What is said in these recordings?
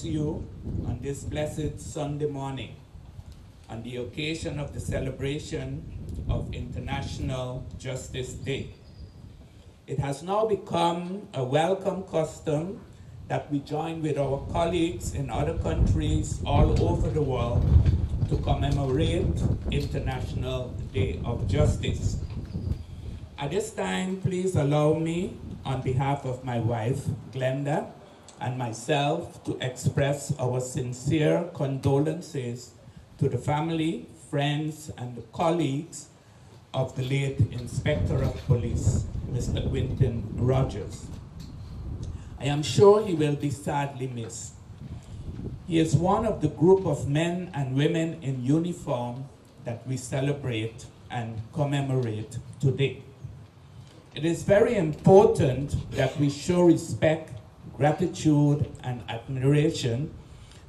you on this blessed Sunday morning on the occasion of the celebration of International Justice Day. It has now become a welcome custom that we join with our colleagues in other countries all over the world to commemorate International Day of Justice. At this time, please allow me, on behalf of my wife, Glenda, and myself, to express our sincere condolences to the family, friends, and the colleagues of the late Inspector of Police, Mr. Quintin Rogers. I am sure he will be sadly missed. He is one of the group of men and women in uniform that we celebrate and commemorate today. It is very important that we show respect, gratitude, and admiration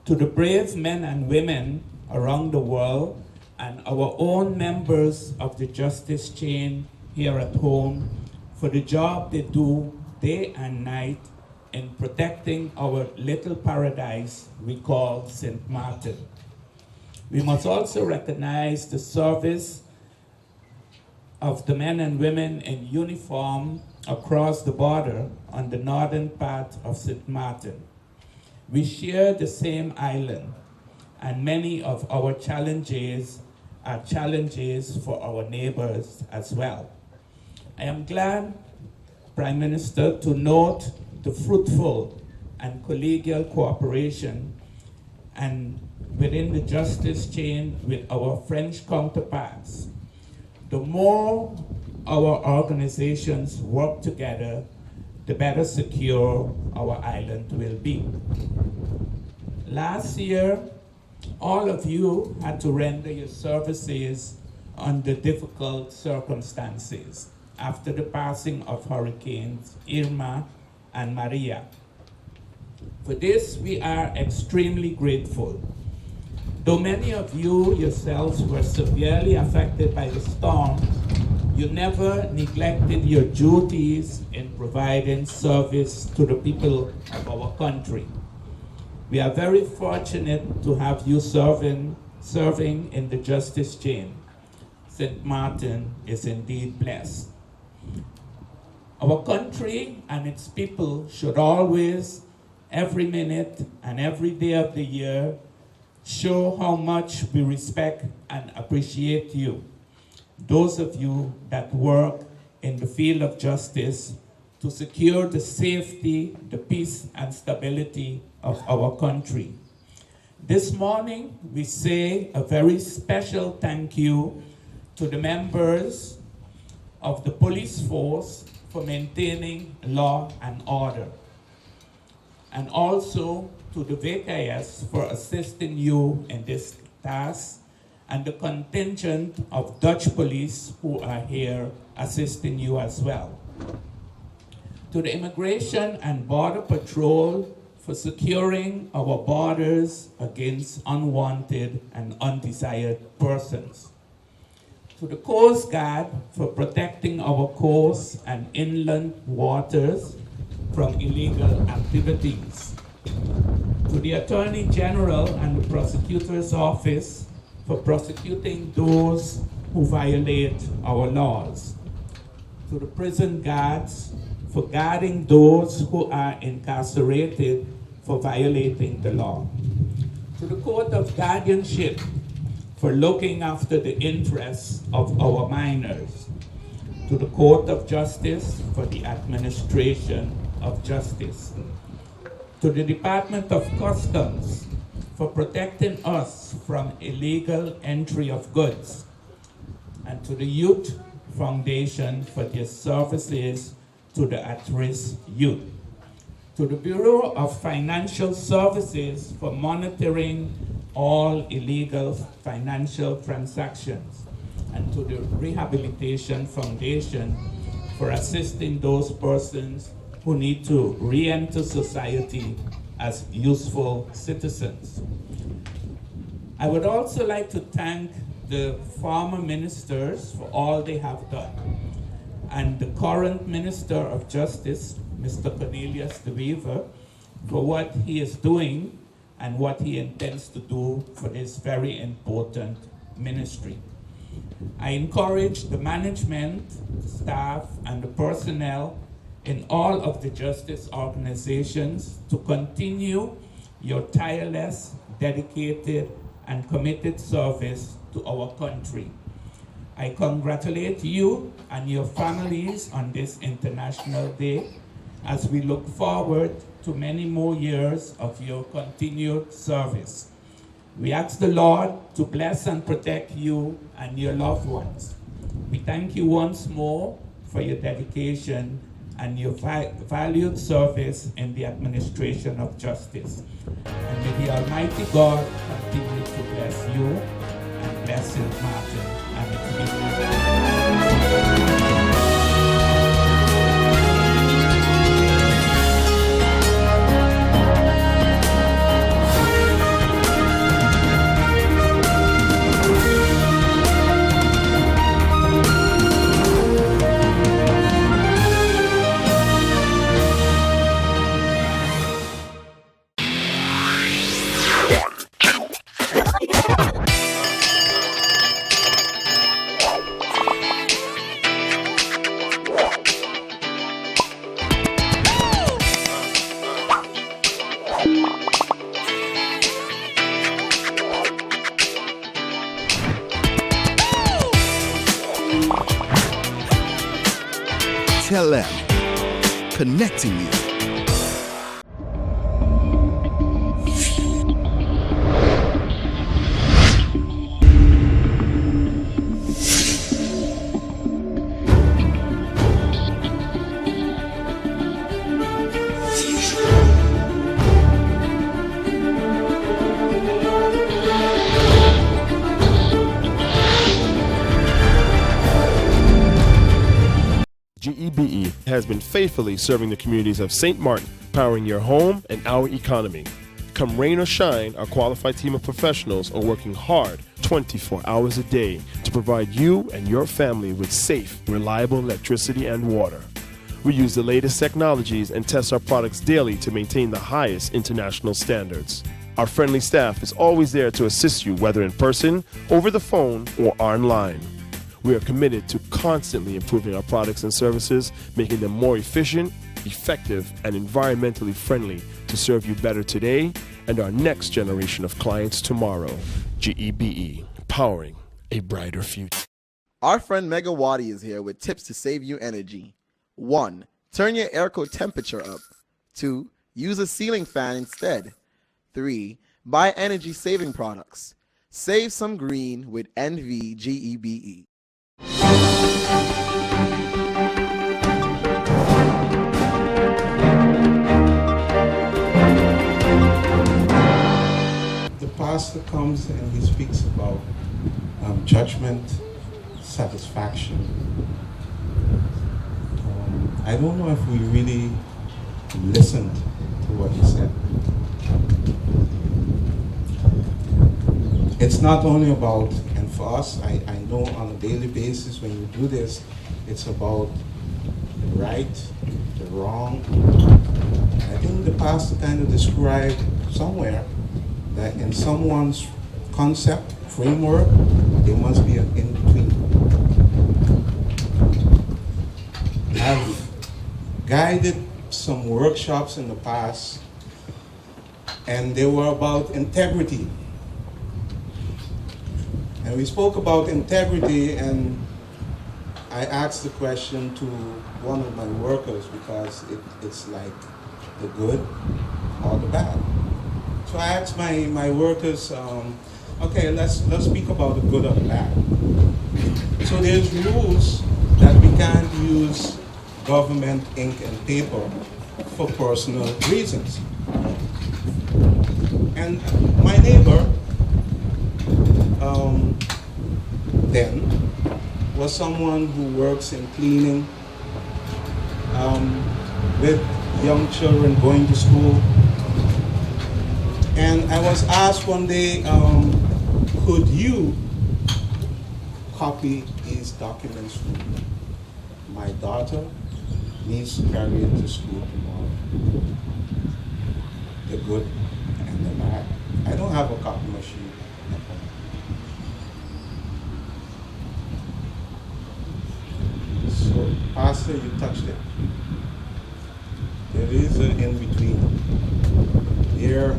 to the brave men and women around the world and our own members of the justice chain here at home for the job they do day and night in protecting our little paradise we call St. Martin. We must also recognize the service of the men and women in uniform across the border on the northern part of St. Martin. We share the same island, and many of our challenges are challenges for our neighbors as well. I am glad, Prime Minister, to note the fruitful and collegial cooperation and within the justice chain with our French counterparts. The more our organizations work together, the better secure our island will be. Last year, all of you had to render your services under difficult circumstances after the passing of Hurricanes Irma and Maria. For this, we are extremely grateful. Though many of you yourselves were severely affected by the storm, you never neglected your duties in providing service to the people of our country. We are very fortunate to have you serving in the justice chain. St. Martin is indeed blessed. Our country and its people should always, every minute and every day of the year, show how much we respect and appreciate you, those of you that work in the field of justice to secure the safety, the peace, and stability of our country. This morning, we say a very special thank you to the members of the police force for maintaining law and order, and also to the VKS for assisting you in this task, and the contingent of Dutch police who are here assisting you as well. To the Immigration and Border Patrol for securing our borders against unwanted and undesired persons. To the Coast Guard for protecting our coasts and inland waters from illegal activities. To the Attorney General and the Prosecutor's Office for prosecuting those who violate our laws. To the prison guards for guarding those who are incarcerated for violating the law. To the Court of Guardianship for looking after the interests of our minors. To the Court of Justice for the administration of justice. To the Department of Customs for protecting us from illegal entry of goods. And to the Youth Foundation for their services to the at-risk youth. To the Bureau of Financial Services for monitoring all illegal financial transactions. And to the Rehabilitation Foundation for assisting those persons who need to re-enter society as useful citizens. I would also like to thank the former ministers for all they have done, and the current Minister of Justice, Mr. Cornelius de Wever, for what he is doing and what he intends to do for this very important ministry. I encourage the management, staff, and the personnel in all of the justice organizations to continue your tireless, dedicated, and committed service to our country. I congratulate you and your families on this International Day as we look forward to many more years of your continued service. We ask the Lord to bless and protect you and your loved ones. We thank you once more for your dedication and your valued service in the administration of justice. And may the Almighty God continue to bless you and bless St. Martin and its people. Tell them, connecting you. GEBE has been faithfully serving the communities of St. Martin, powering your home and our economy. Come rain or shine, our qualified team of professionals are working hard 24 hours a day to provide you and your family with safe, reliable electricity and water. We use the latest technologies and test our products daily to maintain the highest international standards. Our friendly staff is always there to assist you, whether in person, over the phone, or online. We are committed to constantly improving our products and services, making them more efficient, effective, and environmentally friendly to serve you better today and our next generation of clients tomorrow. GEBE, powering a brighter future. Our friend Megawati is here with tips to save you energy. 1. Turn your airco temperature up. 2. Use a ceiling fan instead. 3. Buy energy-saving products. Save some green with NVGEBE. The pastor comes and he speaks about judgment, satisfaction. I don't know if we really listened to what he said. It's not only about, and for us, I know on a daily basis when you do this, it's about the right, the wrong. I think the pastor kind of described somewhere that in someone's concept, framework, there must be an in-between. I've guided some workshops in the past, and they were about integrity. And we spoke about integrity, and I asked the question to one of my workers because it's like the good or the bad. So I asked my workers, okay, let's speak about the good or the bad. So there's rules that we can't use government ink and paper for personal reasons. And my neighbor then was someone who works in cleaning with young children going to school. And I was asked one day, could you copy these documents for me? My daughter needs to carry it to school tomorrow. The good and Never had. I don't have a copy machine at home. So, Pastor, you touched it. There is an in-between. There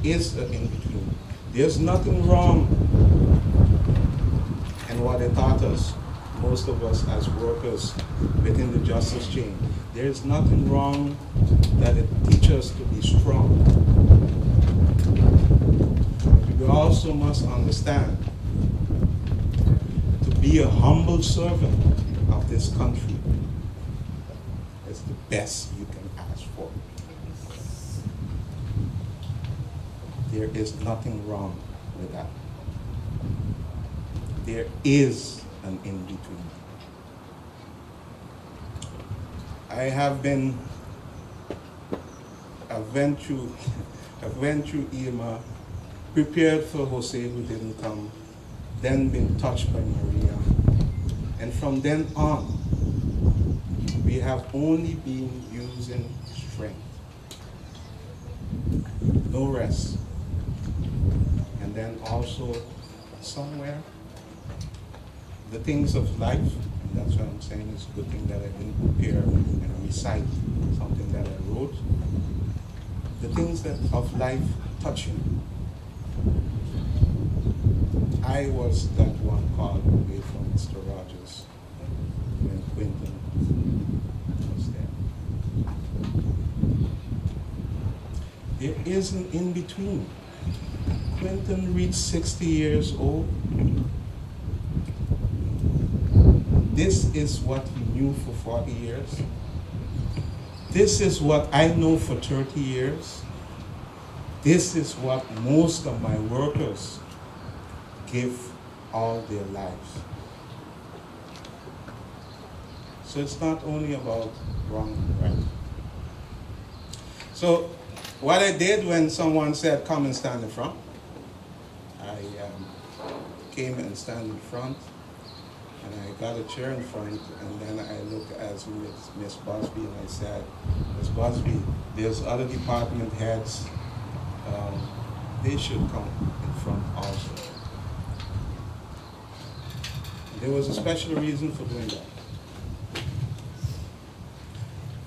is an in-between. There's nothing wrong. And what they taught us, most of us as workers within the justice chain, there's nothing wrong that it teaches us to be strong. But we also must understand to be a humble servant of this country is the best you can ask for. There is nothing wrong with that. There is an in-between. I went through Irma, prepared for Jose who didn't come, then been touched by Maria. And from then on, we have only been using strength. No rest. And then also somewhere, the things of life, and that's what I'm saying, it's a good thing that I didn't prepare and recite something that I wrote. The things that of life touch you. I was that one called away from Mr. Rogers when Quentin was there. There is an in-between. Quentin reached 60 years old. This is what he knew for 40 years. This is what I know for 30 years. This is what most of my workers give all their lives. So it's not only about wrong and right. So what I did when someone said, come and stand in front, I came and stand in front, and I got a chair in front, and then I looked at Miss Busby and I said, Miss Busby, there's other department heads, they should come in front also. And there was a special reason for doing that.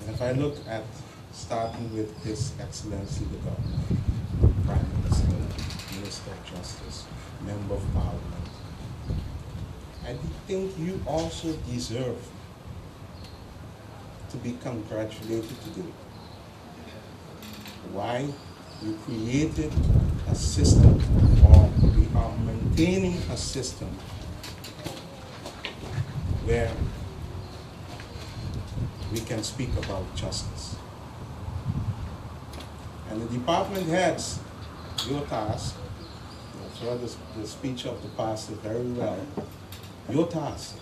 And if I look at starting with His Excellency the Governor, Prime Minister, Minister of Justice, Member of Parliament, I think you also deserve to be congratulated today. Why? You created a system, or we are maintaining a system where we can speak about justice. And the department heads, your task, I've heard the speech of the pastor very well, your task.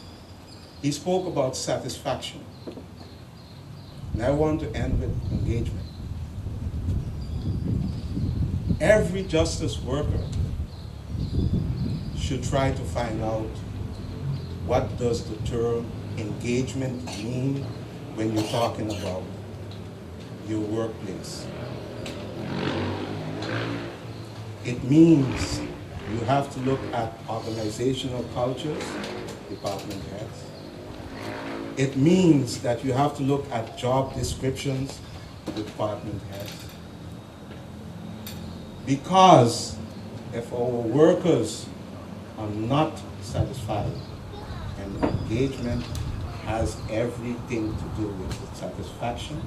He spoke about satisfaction. And I want to end with engagement. Every justice worker should try to find out what does the term engagement mean when you're talking about your workplace. It means you have to look at organizational cultures, department heads. It means that you have to look at job descriptions, department heads. Because if our workers are not satisfied, and engagement has everything to do with satisfaction,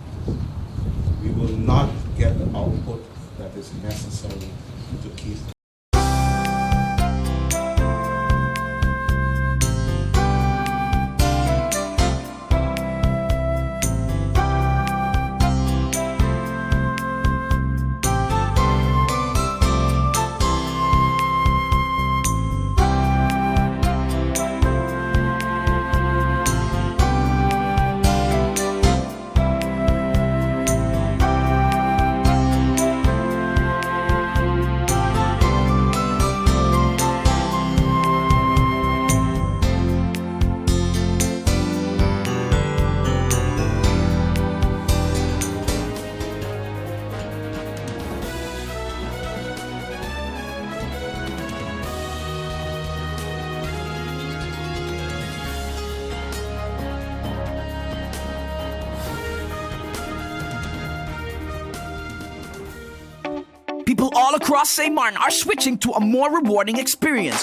we will not get the output that is necessary to keep across St. Martin are switching to a more rewarding experience.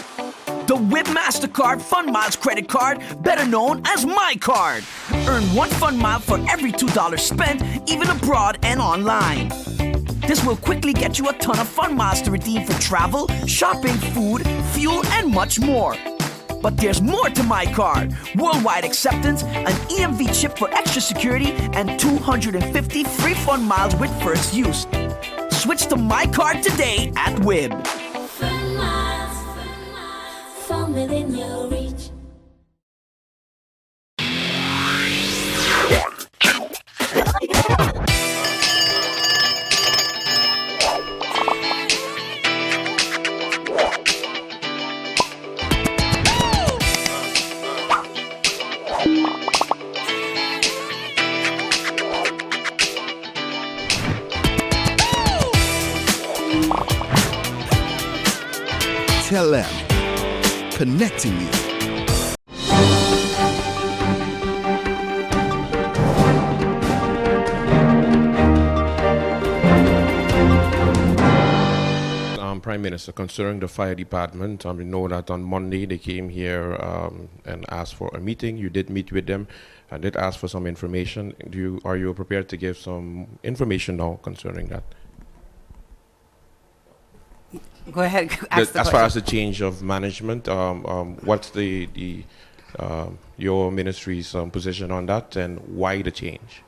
The WIB MasterCard Fun Miles credit card, better known as My Card. Earn 1 fun mile for every $2 spent, even abroad and online. This will quickly get you a ton of fun miles to redeem for travel, shopping, food, fuel, and much more. But there's more to My Card. Worldwide acceptance, an EMV chip for extra security, and 250 free fun miles with first use. Switch to My Card today at WIB. Fun miles, from within your reach. Tell them. Connecting you. Prime Minister, concerning the fire department, we know that on Monday they came here and asked for a meeting. You did meet with them and did ask for some information. Are you prepared to give some information now concerning that? Go ahead. As far as the change of management, what's your ministry's position on that, and why the change?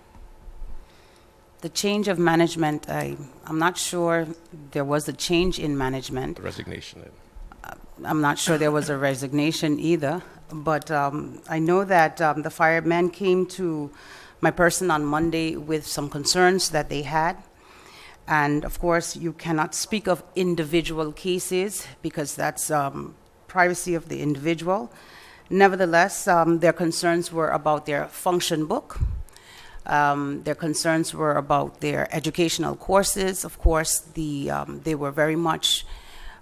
The change of management, I'm not sure there was a change in management. Resignation. I'm not sure there was a resignation either, but I know that the firemen came to my person on Monday with some concerns that they had. And of course, you cannot speak of individual cases because that's privacy of the individual. Nevertheless, their concerns were about their function book. Their concerns were about their educational courses. Of course, they were very much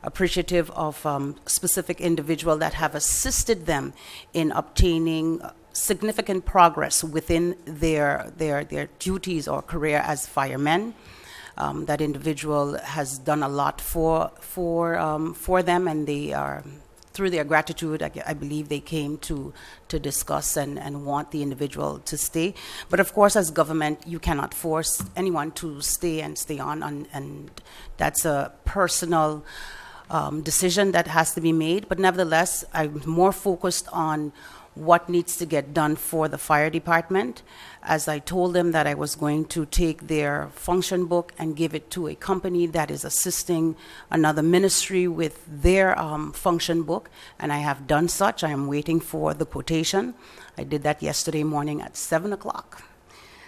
appreciative of specific individuals that have assisted them in obtaining significant progress within their duties or career as firemen. That individual has done a lot for them, and they are, through their gratitude, I believe they came to discuss and want the individual to stay. But of course, as government, you cannot force anyone to stay on, and that's a personal decision that has to be made. But nevertheless, I'm more focused on what needs to get done for the fire department, as I told them that I was going to take their function book and give it to a company that is assisting another ministry with their function book, and I have done such. I am waiting for the quotation. I did that yesterday morning at 7 o'clock,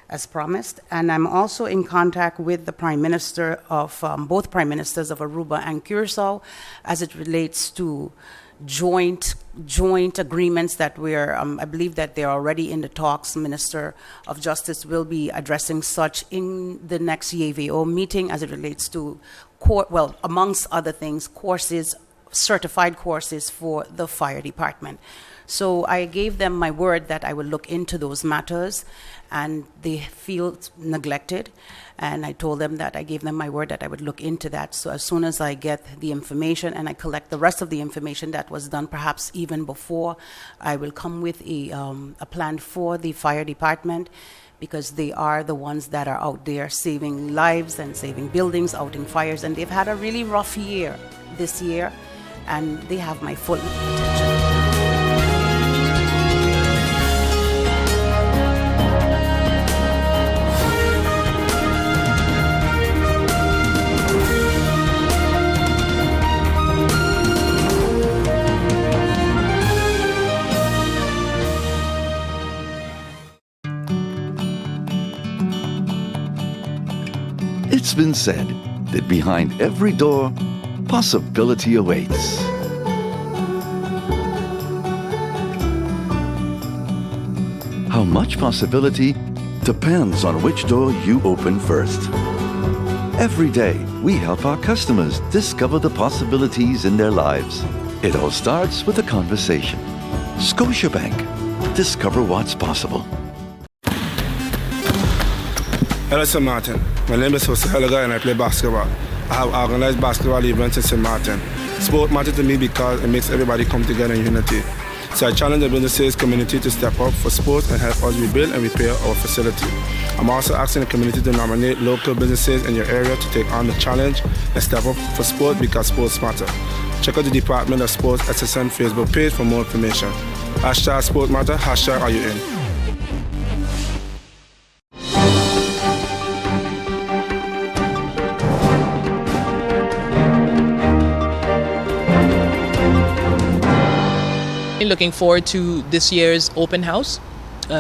as promised. And I'm also in contact with the Prime Minister of, both Prime Ministers of Aruba and Curacao, as it relates to joint agreements that we're, I believe that they're already in the talks. Minister of Justice will be addressing such in the next YVO meeting as it relates to, amongst other things, courses, certified courses for the fire department. So I gave them my word that I would look into those matters, and they feel neglected. And I told them that I gave them my word that I would look into that. So as soon as I get the information and I collect the rest of the information that was done, perhaps even before, I will come with a plan for the fire department, because they are the ones that are out there saving lives and saving buildings out in fires. And they've had a really rough year this year, and they have my full attention. It's been said that behind every door, possibility awaits. How much possibility depends on which door you open first. Every day, we help our customers discover the possibilities in their lives. It all starts with a conversation. Scotiabank. Discover what's possible. Hello, Sir Martin. My name is Jose Halaga and I play basketball. I have organized basketball events in St. Martin. Sport matters to me because it makes everybody come together in unity. So I challenge the businesses community to step up for sports and help us rebuild and repair our facility. I'm also asking the community to nominate local businesses in your area to take on the challenge and step up for sport because sports matter. Check out the Department of Sports SXM Facebook page for more information. Hashtag Sport Matter, hashtag Are You In? Looking forward to this year's open house.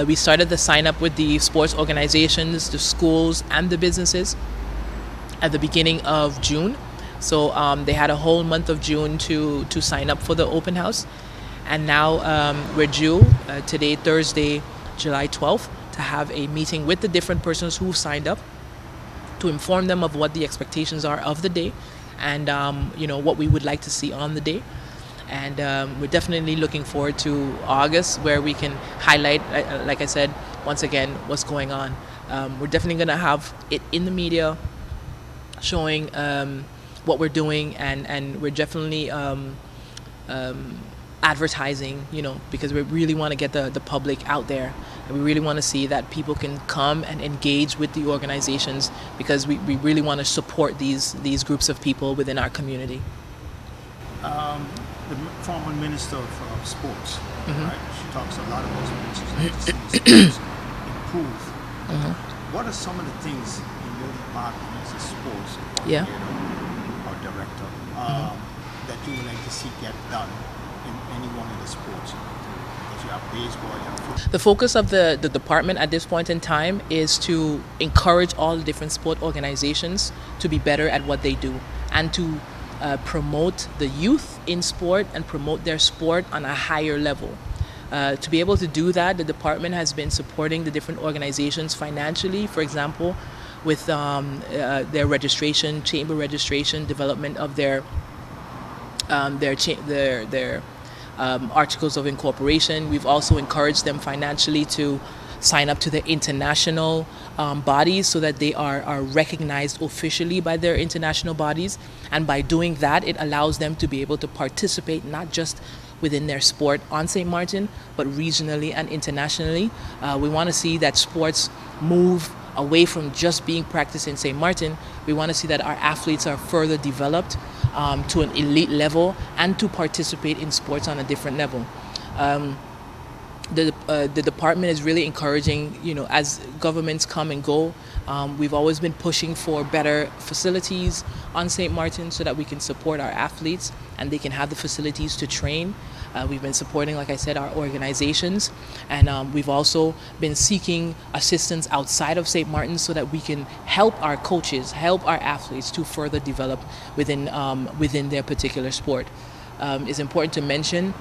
We started the sign up with the sports organizations, the schools, and the businesses at the beginning of June. So they had a whole month of June to sign up for the open house. And now we're due today, Thursday, July 12th, to have a meeting with the different persons who signed up to inform them of what the expectations are of the day and what we would like to see on the day. And we're definitely looking forward to August, where we can highlight, like I said, once again, what's going on. We're definitely going to have it in the media, showing what we're doing, and we're definitely advertising, because we really want to get the public out there. And we really want to see that people can come and engage with the organizations, because we really want to support these groups of people within our community. The former Minister of Sports, right? She talks a lot about sports. She's like to see sports improve. What are some of the things in your department as a sports coordinator or director that you would like to see get done in any one of the sports? Because you have baseball, you have football. The focus of the department at this point in time is to encourage all the different sport organizations to be better at what they do, and to promote the youth in sport and promote their sport on a higher level. To be able to do that, the department has been supporting the different organizations financially, for example, with their registration, chamber registration, development of their articles of incorporation. We've also encouraged them financially to sign up to the international bodies, so that they are recognized officially by their international bodies. And by doing that, it allows them to be able to participate not just within their sport on St. Martin, but regionally and internationally. We want to see that sports move away from just being practiced in St. Martin. We want to see that our athletes are further developed to an elite level, and to participate in sports on a different level. The department is really encouraging, as governments come and go, we've always been pushing for better facilities on St. Martin, so that we can support our athletes and they can have the facilities to train. We've been supporting, like I said, our organizations, and we've also been seeking assistance outside of St. Martin, so that we can help our coaches, help our athletes to further develop within their particular sport. It's important to mention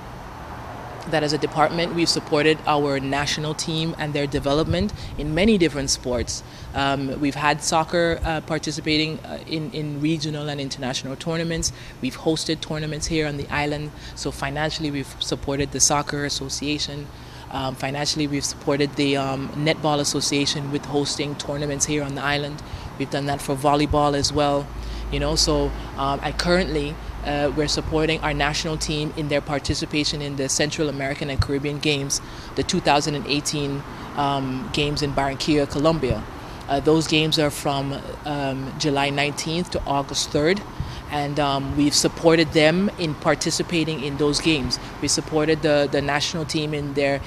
that as a department, we've supported our national team and their development in many different sports. We've had soccer participating in regional and international tournaments. We've hosted tournaments here on the island. So financially, we've supported the Soccer Association. Financially, we've supported the Netball Association with hosting tournaments here on the island. We've done that for volleyball as well. So I currently we're supporting our national team in their participation in the Central American and Caribbean Games, the 2018 games in Barranquilla, Colombia. Those games are from July 19th to August 3rd, and we've supported them in participating in those games. We supported the national team in their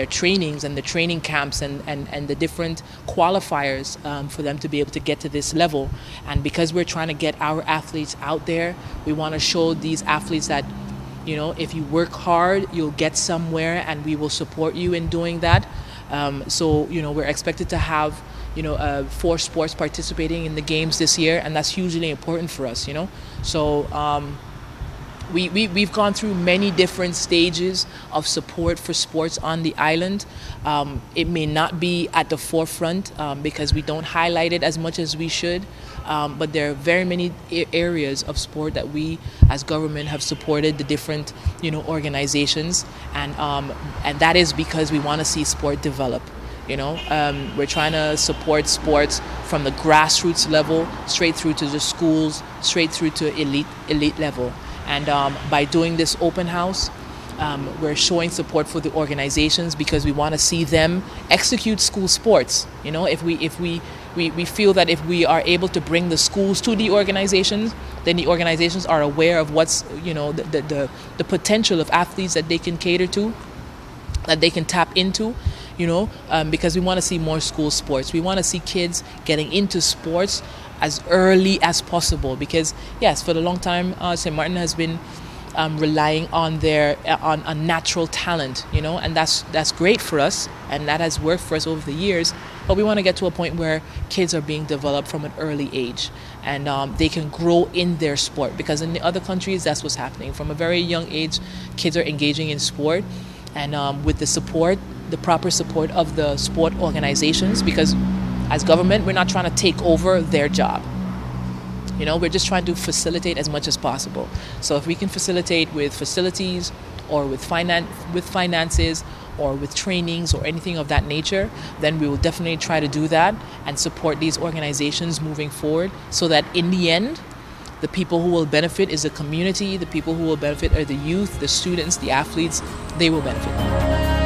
trainings and the training camps and the different qualifiers for them to be able to get to this level. And because we're trying to get our athletes out there, we want to show these athletes that, if you work hard, you'll get somewhere, and we will support you in doing that. So we're expected to have 4 sports participating in the games this year, and that's hugely important for us. So we've gone through many different stages of support for sports on the island. It may not be at the forefront because we don't highlight it as much as we should, but there are very many areas of sport that we as government have supported the different organizations, and that is because we want to see sport develop. We're trying to support sports from the grassroots level straight through to the schools, straight through to elite level. And by doing this open house, we're showing support for the organizations because we want to see them execute school sports. You know, if we feel that if we are able to bring the schools to the organizations, then the organizations are aware of what's, you know, the potential of athletes that they can cater to, that they can tap into, you know, because we want to see more school sports. We want to see kids getting into sports as early as possible because, yes, for a long time, St. Martin has been relying on on natural talent, you know, and that's great for us, and that has worked for us over the years. But we want to get to a point where kids are being developed from an early age, and they can grow in their sport. Because in the other countries, that's what's happening. From a very young age, kids are engaging in sport, and with the proper support of the sport organizations. Because as government, we're not trying to take over their job. You know, we're just trying to facilitate as much as possible. So if we can facilitate with facilities or with finances or with trainings or anything of that nature, then we will definitely try to do that and support these organizations moving forward so that in the end, the people who will benefit is the community, the people who will benefit are the youth, the students, the athletes, they will benefit.